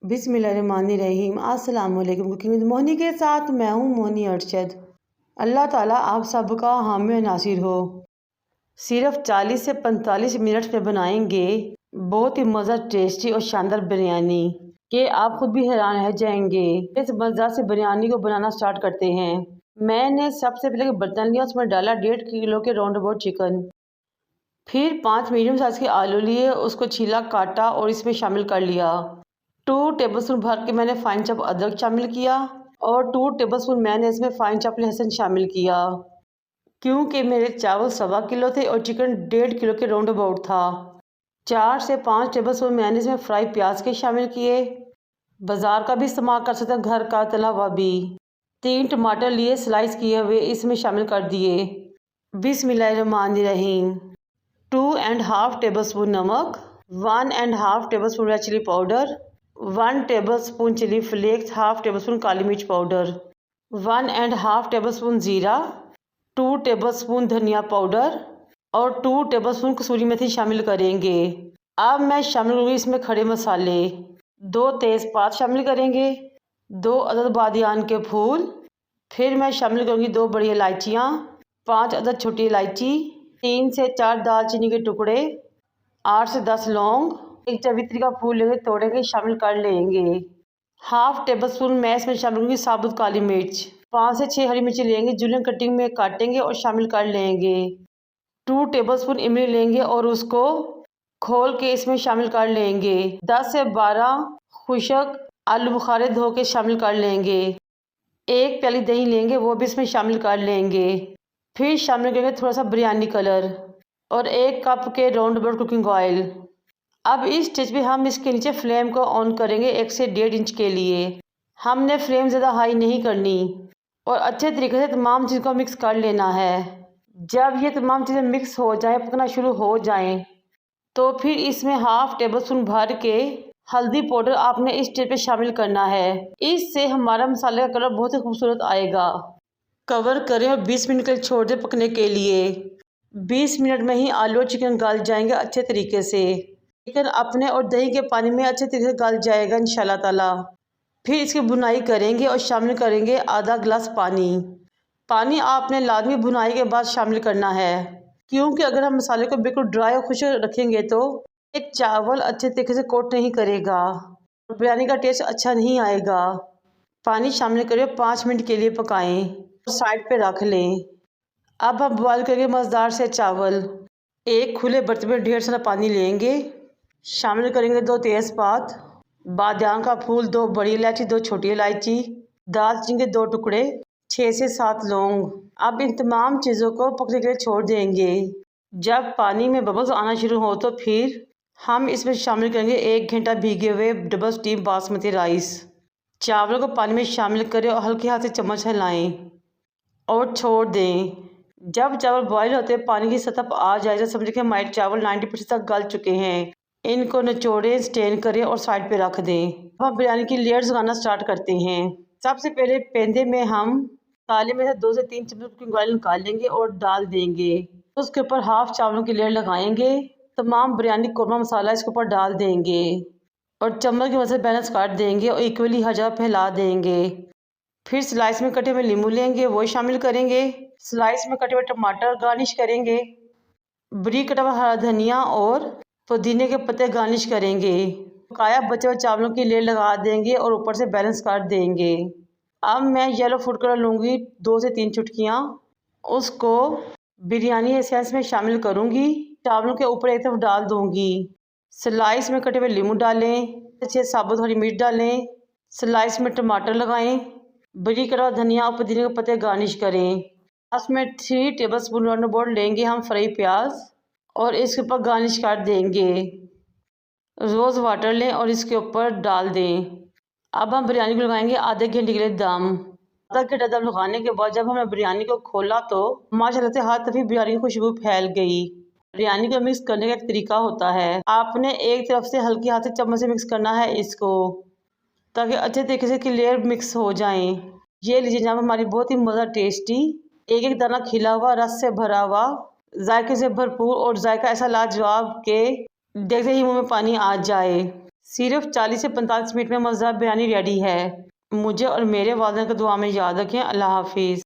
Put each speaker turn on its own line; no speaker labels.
बिस्मिल्लाहिर्रहमानिर्रहीम। अस्सलाम वालेकुम। कुकिंग विद मोहनी के साथ मैं हूँ मोहनी अरशद। अल्लाह ताला आप सबका हामी नासिर हो। सिर्फ 40 से 45 मिनट में बनाएंगे बहुत ही मज़ा टेस्टी और शानदार बिरयानी कि आप खुद भी हैरान रह जाएंगे। इस मज़ेदार से बिरयानी को बनाना स्टार्ट करते हैं। मैंने सबसे पहले बर्तन लिया, उसमें डाला 1.5 किलो के राउंड अबाउट चिकन। फिर 5 मीडियम साइज़ के आलू लिए, उसको छीला काटा और इसमें शामिल कर लिया। 2 टेबलस्पून भर के मैंने फाइन चॉप अदरक शामिल किया और 2 टेबलस्पून मैंने इसमें फाइन चॉप लहसुन शामिल किया। क्योंकि मेरे चावल 1.25 किलो थे और चिकन 1.5 किलो के राउंड अबाउट था। 4 से 5 टेबलस्पून मैंने इसमें फ्राई प्याज के शामिल किए। बाज़ार का भी इस्तेमाल कर सकते हैं, घर का तला हुआ भी। 3 टमाटर लिए स्लाइस किए हुए इसमें शामिल कर दिए। बिस्मिल्लाहिर्रहमानिर्रहीम। 2.5 टेबलस्पून नमक, 1.5 tablespoon red chilli powder, 1 tablespoon chilli flakes, 1/2 tablespoon काली मिर्च पाउडर, 1.5 टेबलस्पून ज़ीरा, 2 टेबलस्पून धनिया पाउडर और 2 टेबलस्पून कसूरी मेथी शामिल करेंगे। अब मैं शामिल करूँगी इसमें खड़े मसाले। 2 तेज़पात शामिल करेंगे, 2 अदद बादियान के फूल। फिर मैं शामिल करूँगी 2 बड़ी इलायचियाँ, 5 अदद छोटी इलायची, 3 से 4 दालचीनी के टुकड़े, 8 से 10 लौंग, 1 जावित्री का फूल लेंगे, तोड़ के शामिल कर लेंगे। 1/2 टेबलस्पून मैं इसमें शामिल करूँगी साबुत काली मिर्च। 5 से 6 हरी मिर्ची लेंगे, जूलियन कटिंग में काटेंगे और शामिल कर लेंगे। 2 टेबलस्पून इमली लेंगे और उसको खोल के इसमें शामिल कर लेंगे। 10 से 12 खुशक आलू बुखारे धो के शामिल कर लेंगे। 1 प्याली दही लेंगे, वो भी इसमें शामिल कर लेंगे। फिर शामिल करेंगे थोड़ा सा बिरयानी कलर और 1 कप के राउंड अबाउट कुकिंग ऑयल। अब इस स्टेज पे हम इसके नीचे फ्लेम को ऑन करेंगे 1 से 1.5 इंच के लिए। हमने फ्लेम ज़्यादा हाई नहीं करनी और अच्छे तरीके से तमाम चीज़ को मिक्स कर लेना है। जब ये तमाम चीज़ें मिक्स हो जाएं, पकना शुरू हो जाएं, तो फिर इसमें 1/2 टेबलस्पून भर के हल्दी पाउडर आपने इस स्टेज पे शामिल करना है। इससे हमारा मसाले का कलर बहुत ही खूबसूरत आएगा। कवर करें और 20 मिनट के लिए छोड़ दें पकने के लिए। 20 मिनट में ही आलू और चिकन गल जाएंगे अच्छे तरीके से। चिकन अपने और दही के पानी में अच्छे तरीके से गल जाएगा इंशाल्लाह ताला। फिर इसकी बुनाई करेंगे और शामिल करेंगे आधा गिलास पानी। पानी आपने लाजमी बुनाई के बाद शामिल करना है, क्योंकि अगर हम मसाले को बिल्कुल ड्राई और खुश्क रखेंगे तो एक चावल अच्छे तरीके से कोट नहीं करेगा और बिरयानी का टेस्ट अच्छा नहीं आएगा। पानी शामिल करें, 5 मिनट के लिए पकाएं और साइड पे रख लें। अब हम बॉयल करेंगे मज़ेदार से चावल। एक खुले बर्तन में ढेर सारा पानी लेंगे, शामिल करेंगे 2 तेज़पात, बादियान का फूल, 2 बड़ी इलायची, 2 छोटी इलायची, दालचीनी के 2 टुकड़े, 6 से 7 लौंग। अब इन तमाम चीज़ों को पकने के लिए छोड़ देंगे। जब पानी में बबल्स आना शुरू हो तो फिर हम इसमें शामिल करेंगे 1 घंटा भीगे हुए डबल स्टीम बासमती राइस। चावल को पानी में शामिल करें और हल्के हाथ से चम्मच हिलाएं और छोड़ दें। जब चावल बॉयल होते हैं पानी की सतह पर आ जाए तो समझिए कि हमारे चावल 90% तक गल चुके हैं। इनको निचोड़ें, स्टेन करें और साइड पे रख दें। अब हम बिरयानी की लेयर्स लगाना स्टार्ट करते हैं। सबसे पहले पेंदे में हम ताले में से 2 से 3 चम्मच कुकिंग ऑयल निकाल लेंगे और डाल देंगे। उसके ऊपर 1/2 चावलों की लेयर लगाएंगे। तमाम बिरयानी कौरमा मसाला इसके ऊपर डाल देंगे और चम्मच की मदद से बैलेंस काट देंगे और इक्वली हर जगह फैला देंगे। फिर स्लाइस में कटे हुए नींबू लेंगे, वो शामिल करेंगे। स्लाइस में कटे हुए टमाटर गार्निश करेंगे। बारीक कटा हुआ हरा धनिया और पुदीने के पत्ते गार्निश करेंगे। पकाया बचे हुए चावलों की लेयर लगा देंगे और ऊपर से बैलेंस कर देंगे। अब मैं येलो फूड कलर लूँगी 2 से 3 चुटकियाँ, उसको बिरयानी एसेंस में शामिल करूँगी। चावलों के ऊपर एक तरफ डाल दूँगी। स्लाइस में कटे हुए नींबू डालें, 6 साबुत हरी मिर्च डालें। स्लाइस में टमाटर लगाएं, बारीक कटा हुआ धनिया और पुदीने के पत्ते गार्निश करें। उसमें 3 टेबलस्पून राउंड अबाउट लेंगे हम फ्राई प्याज और इसके ऊपर गार्निश कर देंगे। रोज़ वाटर लें और इसके ऊपर डाल दें। अब हम बिरयानी को लगाएंगे आधे घंटे के लिए दम। आधा घंटा दम लगाने के बाद जब हमने बिरयानी को खोला तो माशाल्लाह से हर तरफ बिरयानी की खुशबू फैल गई। बिरयानी को मिक्स करने का एक तरीका होता है, आपने एक तरफ से हल्के हाथ से चम्मच से मिक्स करना है इसको, ताकि अच्छे तरीके से लेयर मिक्स हो जाएं। ये लीजिए जनाब हमारी बहुत ही मज़ा टेस्टी, एक एक दाना खिला हुआ, रस से भरा हुआ, जायके से भरपूर और जायका ऐसा लाजवाब के देखते ही मुंह में पानी आ जाए। सिर्फ 40 से 45 मिनट में मज़ेदार बिरयानी रेडी है। मुझे और मेरे वालिदैन को दुआ में याद रखें। अल्लाह हाफिज़।